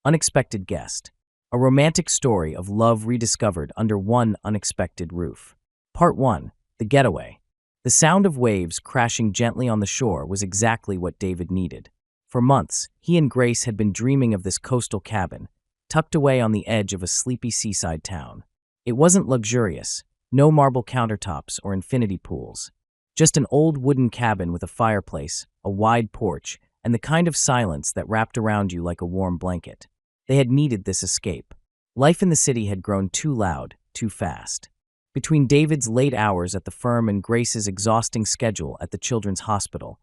Unexpected Guest. A romantic story of love rediscovered under one unexpected roof. Part 1. The Getaway. The sound of waves crashing gently on the shore was exactly what David needed. For months, he and Grace had been dreaming of this coastal cabin, tucked away on the edge of a sleepy seaside town. It wasn't luxurious, no marble countertops or infinity pools. Just an old wooden cabin with a fireplace, a wide porch, and the kind of silence that wrapped around you like a warm blanket. They had needed this escape. Life in the city had grown too loud, too fast. Between David's late hours at the firm and Grace's exhausting schedule at the children's hospital,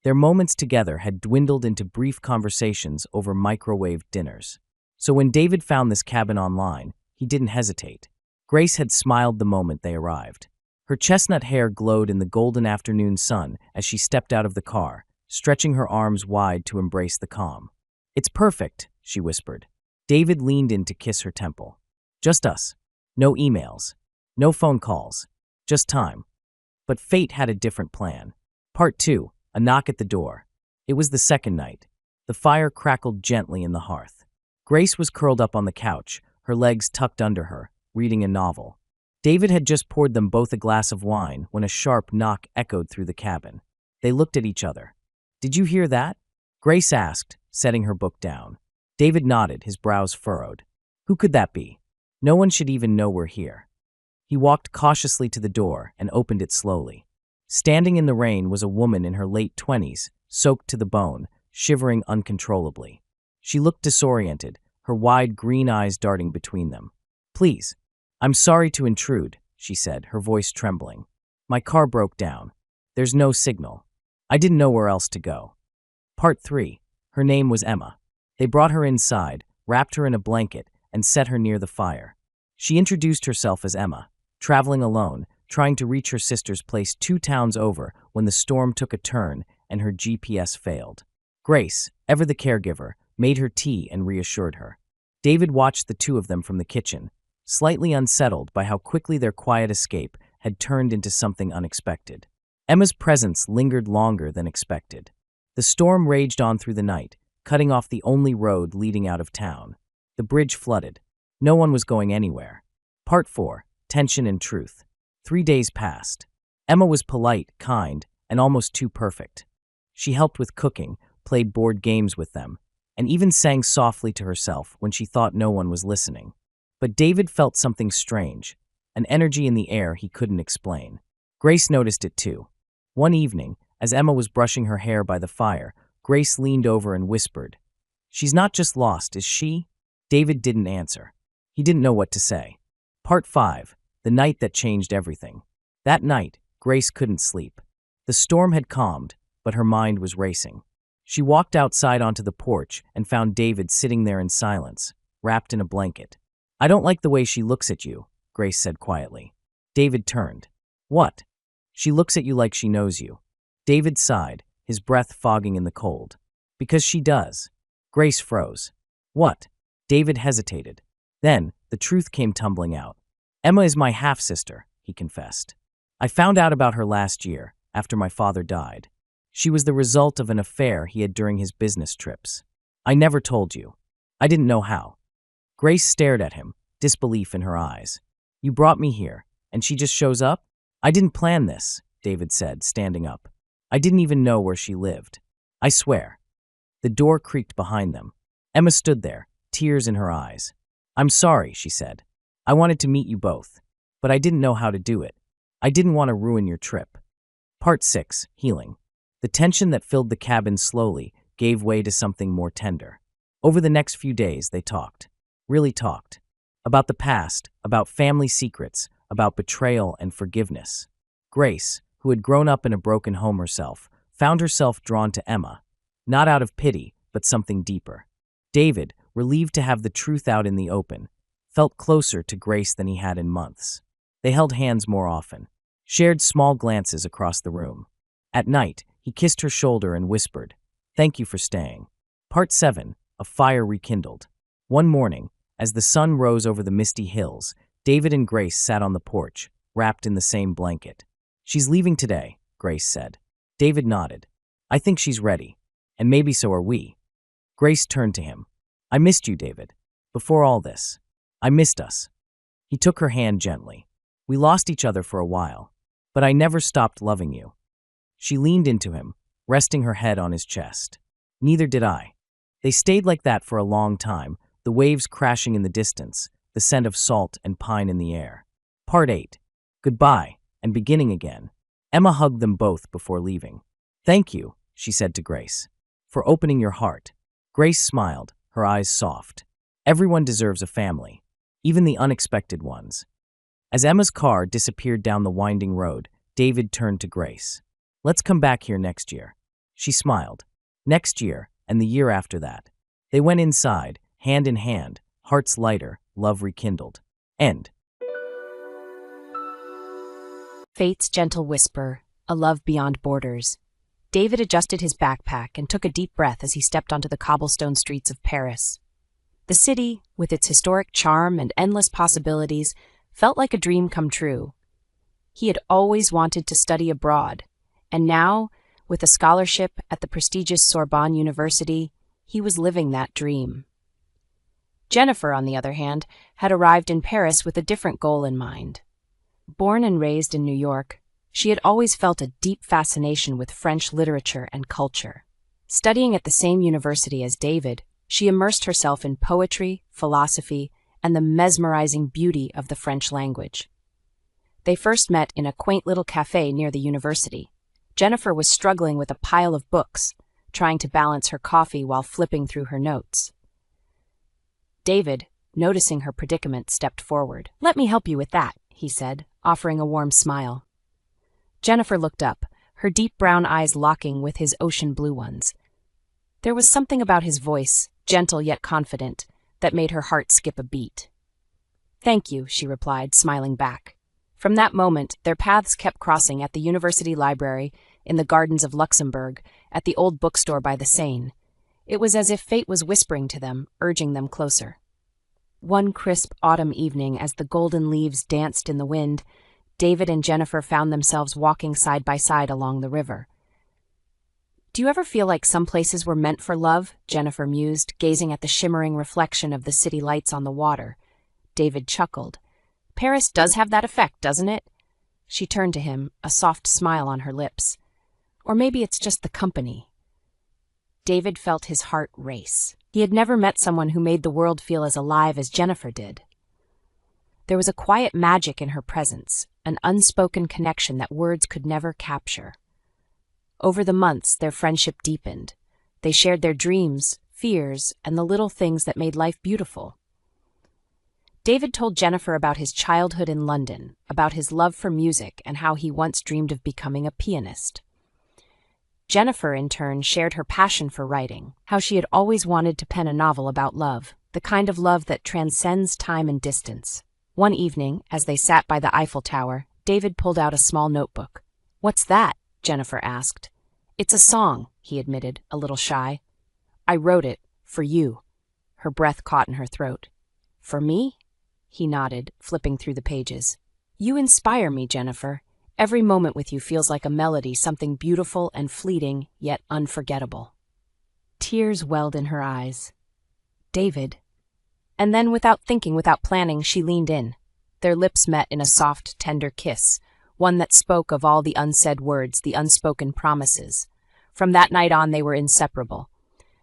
their moments together had dwindled into brief conversations over microwave dinners. So when David found this cabin online, he didn't hesitate. Grace had smiled the moment they arrived. Her chestnut hair glowed in the golden afternoon sun as she stepped out of the car, stretching her arms wide to embrace the calm. "It's perfect," she whispered. David leaned in to kiss her temple. "Just us. No emails. No phone calls. Just time." But fate had a different plan. Part 2. A knock at the door. It was the second night. The fire crackled gently in the hearth. Grace was curled up on the couch, her legs tucked under her, reading a novel. David had just poured them both a glass of wine when a sharp knock echoed through the cabin. They looked at each other. "Did you hear that?" Grace asked, setting her book down. David nodded, his brows furrowed. "Who could that be? No one should even know we're here." He walked cautiously to the door and opened it slowly. Standing in the rain was a woman in her late 20s, soaked to the bone, shivering uncontrollably. She looked disoriented, her wide green eyes darting between them. "Please, I'm sorry to intrude," she said, her voice trembling. "My car broke down. There's no signal. I didn't know where else to go." Part 3. Her name was Emma. They brought her inside, wrapped her in a blanket, and set her near the fire. She introduced herself as Emma, traveling alone, trying to reach her sister's place 2 towns over when the storm took a turn and her GPS failed. Grace, ever the caregiver, made her tea and reassured her. David watched the two of them from the kitchen, slightly unsettled by how quickly their quiet escape had turned into something unexpected. Emma's presence lingered longer than expected. The storm raged on through the night, cutting off the only road leading out of town. The bridge flooded. No one was going anywhere. Part 4. Tension and Truth. 3 days passed. Emma was polite, kind, and almost too perfect. She helped with cooking, played board games with them, and even sang softly to herself when she thought no one was listening. But David felt something strange, an energy in the air he couldn't explain. Grace noticed it too. One evening, as Emma was brushing her hair by the fire, Grace leaned over and whispered, "She's not just lost, is she?" David didn't answer. He didn't know what to say. Part 5. The night that changed everything. That night, Grace couldn't sleep. The storm had calmed, but her mind was racing. She walked outside onto the porch and found David sitting there in silence, wrapped in a blanket. "I don't like the way she looks at you," Grace said quietly. David turned. "What?" "She looks at you like she knows you." David sighed, his breath fogging in the cold. "Because she does." Grace froze. "What?" David hesitated. Then, the truth came tumbling out. "Emma is my half-sister," he confessed. "I found out about her last year, after my father died. She was the result of an affair he had during his business trips. I never told you. I didn't know how." Grace stared at him, disbelief in her eyes. "You brought me here, and she just shows up?" "I didn't plan this," David said, standing up. "I didn't even know where she lived. I swear." The door creaked behind them. Emma stood there, tears in her eyes. "I'm sorry," she said. "I wanted to meet you both, but I didn't know how to do it. I didn't want to ruin your trip." Part 6. Healing. The tension that filled the cabin slowly gave way to something more tender. Over the next few days, they talked. Really talked. About the past, about family secrets, about betrayal and forgiveness. Grace, who had grown up in a broken home herself, found herself drawn to Emma, not out of pity, but something deeper. David, relieved to have the truth out in the open, felt closer to Grace than he had in months. They held hands more often, shared small glances across the room. At night, he kissed her shoulder and whispered, "Thank you for staying." Part 7. A fire rekindled. One morning, as the sun rose over the misty hills, David and Grace sat on the porch, wrapped in the same blanket. "She's leaving today," Grace said. David nodded. "I think she's ready, and maybe so are we." Grace turned to him. I missed you, David. Before all this, I missed us. He took her hand gently. We lost each other for a while, but I never stopped loving you. She leaned into him, resting her head on his chest. Neither did I. They stayed like that for a long time, the waves crashing in the distance, the scent of salt and pine in the air. Part 8. Goodbye, and beginning again. Emma hugged them both before leaving. Thank you, she said to Grace, for opening your heart. Grace smiled, her eyes soft. Everyone deserves a family, even the unexpected ones. As Emma's car disappeared down the winding road, David turned to Grace. Let's come back here next year. She smiled. Next year, and the year after that. They went inside, hand in hand, hearts lighter, love rekindled. End. Fate's gentle whisper, a love beyond borders. David adjusted his backpack and took a deep breath as he stepped onto the cobblestone streets of Paris. The city, with its historic charm and endless possibilities, felt like a dream come true. He had always wanted to study abroad, and now, with a scholarship at the prestigious Sorbonne University, he was living that dream. Jennifer, on the other hand, had arrived in Paris with a different goal in mind. Born and raised in New York, she had always felt a deep fascination with French literature and culture. Studying at the same university as David, she immersed herself in poetry, philosophy, and the mesmerizing beauty of the French language. They first met in a quaint little cafe near the university. Jennifer was struggling with a pile of books, trying to balance her coffee while flipping through her notes. David, noticing her predicament, stepped forward. "Let me help you with that," he said, offering a warm smile. Jennifer looked up, her deep brown eyes locking with his ocean blue ones. There was something about his voice, gentle yet confident, that made her heart skip a beat. "Thank you," she replied, smiling back. From that moment, their paths kept crossing at the university library, in the gardens of Luxembourg, at the old bookstore by the Seine. It was as if fate was whispering to them, urging them closer. One crisp autumn evening, as the golden leaves danced in the wind, David and Jennifer found themselves walking side by side along the river. "Do you ever feel like some places were meant for love?" Jennifer mused, gazing at the shimmering reflection of the city lights on the water. David chuckled. "Paris does have that effect, doesn't it?" She turned to him, a soft smile on her lips. "Or maybe it's just the company." David felt his heart race. He had never met someone who made the world feel as alive as Jennifer did. There was a quiet magic in her presence, an unspoken connection that words could never capture. Over the months, their friendship deepened. They shared their dreams, fears, and the little things that made life beautiful. David told Jennifer about his childhood in London, about his love for music, and how he once dreamed of becoming a pianist. Jennifer, in turn, shared her passion for writing, how she had always wanted to pen a novel about love, the kind of love that transcends time and distance. One evening, as they sat by the Eiffel Tower, David pulled out a small notebook. "What's that?" Jennifer asked. "It's a song," he admitted, a little shy. "I wrote it, for you." Her breath caught in her throat. "For me?" He nodded, flipping through the pages. "You inspire me, Jennifer. Every moment with you feels like a melody, something beautiful and fleeting, yet unforgettable." Tears welled in her eyes. "David." And then, without thinking, without planning, she leaned in. Their lips met in a soft, tender kiss, one that spoke of all the unsaid words, the unspoken promises. From that night on, they were inseparable.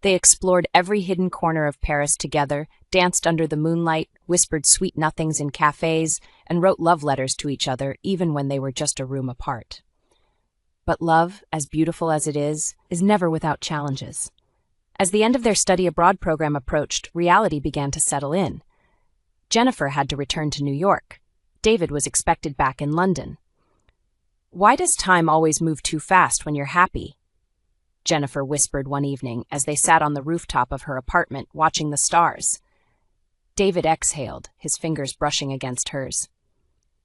They explored every hidden corner of Paris together, danced under the moonlight, whispered sweet nothings in cafes, and wrote love letters to each other, even when they were just a room apart. But love, as beautiful as it is never without challenges. As the end of their study abroad program approached, reality began to settle in. Jennifer had to return to New York. David was expected back in London. "Why does time always move too fast when you're happy?" Jennifer whispered one evening as they sat on the rooftop of her apartment watching the stars. David exhaled, his fingers brushing against hers.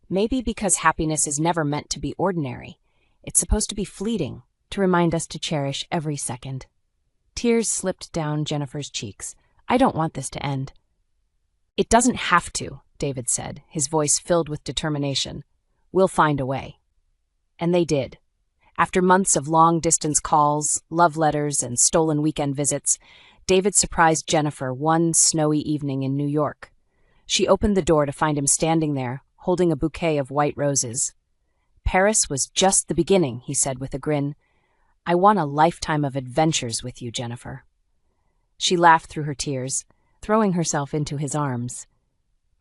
"Maybe because happiness is never meant to be ordinary. It's supposed to be fleeting, to remind us to cherish every second." Tears slipped down Jennifer's cheeks. "I don't want this to end." "It doesn't have to," David said, his voice filled with determination. "We'll find a way." And they did. After months of long-distance calls, love letters, and stolen weekend visits, David surprised Jennifer one snowy evening in New York. She opened the door to find him standing there, holding a bouquet of white roses. "Paris was just the beginning," he said with a grin. "I want a lifetime of adventures with you, Jennifer." She laughed through her tears, throwing herself into his arms.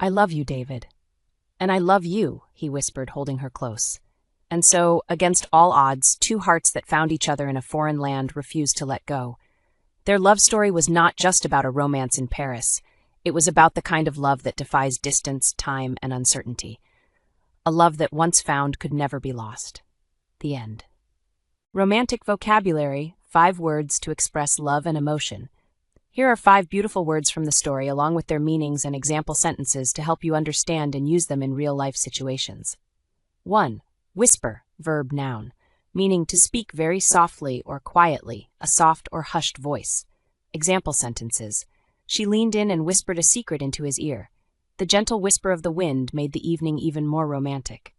"I love you, David." "And I love you," he whispered, holding her close. And so, against all odds, two hearts that found each other in a foreign land refused to let go. Their love story was not just about a romance in Paris. It was about the kind of love that defies distance, time, and uncertainty. A love that once found could never be lost. The end. Romantic vocabulary, 5 words to express love and emotion. Here are 5 beautiful words from the story, along with their meanings and example sentences to help you understand and use them in real-life situations. 1. Whisper, verb noun, meaning to speak very softly or quietly, a soft or hushed voice. Example sentences. She leaned in and whispered a secret into his ear. The gentle whisper of the wind made the evening even more romantic.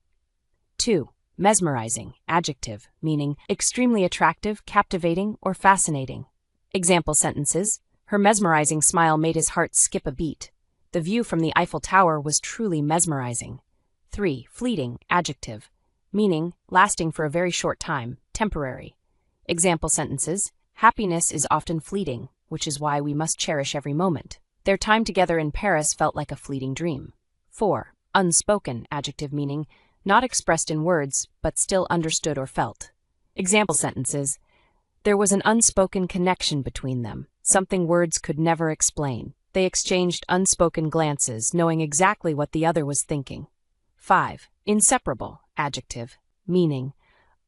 2. Mesmerizing, adjective, meaning extremely attractive, captivating, or fascinating. Example sentences. Her mesmerizing smile made his heart skip a beat. The view from the Eiffel Tower was truly mesmerizing. 3. Fleeting, adjective, meaning lasting for a very short time, temporary. Example sentences. Happiness is often fleeting, which is why we must cherish every moment. Their time together in Paris felt like a fleeting dream. 4. Unspoken, adjective, meaning not expressed in words, but still understood or felt. Example sentences. There was an unspoken connection between them, something words could never explain. They exchanged unspoken glances, knowing exactly what the other was thinking. 5. Inseparable, adjective, meaning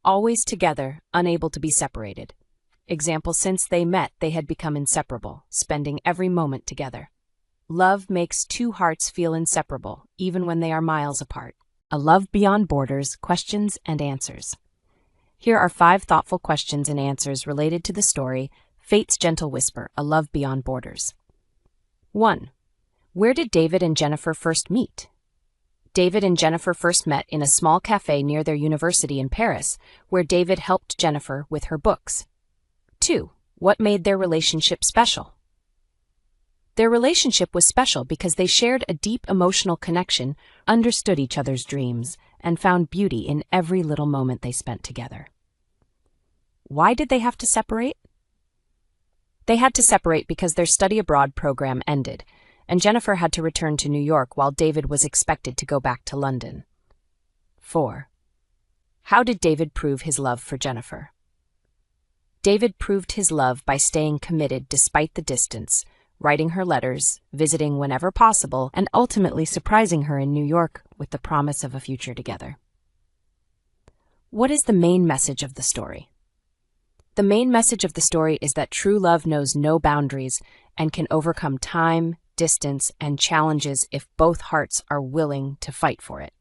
always together, unable to be separated. Example, since they met, they had become inseparable, spending every moment together. Love makes two hearts feel inseparable, even when they are miles apart. A love beyond borders, questions and answers. Here are 5 thoughtful questions and answers related to the story, Fate's Gentle Whisper, A Love Beyond Borders. 1. Where did David and Jennifer first meet? David and Jennifer first met in a small cafe near their university in Paris, where David helped Jennifer with her books. 2. What made their relationship special? Their relationship was special because they shared a deep emotional connection, understood each other's dreams, and found beauty in every little moment they spent together. Why did they have to separate? They had to separate because their study abroad program ended, and Jennifer had to return to New York while David was expected to go back to London. 4. How did David prove his love for Jennifer? David proved his love by staying committed despite the distance, writing her letters, visiting whenever possible, and ultimately surprising her in New York with the promise of a future together. What is the main message of the story? The main message of the story is that true love knows no boundaries and can overcome time, distance, and challenges if both hearts are willing to fight for it.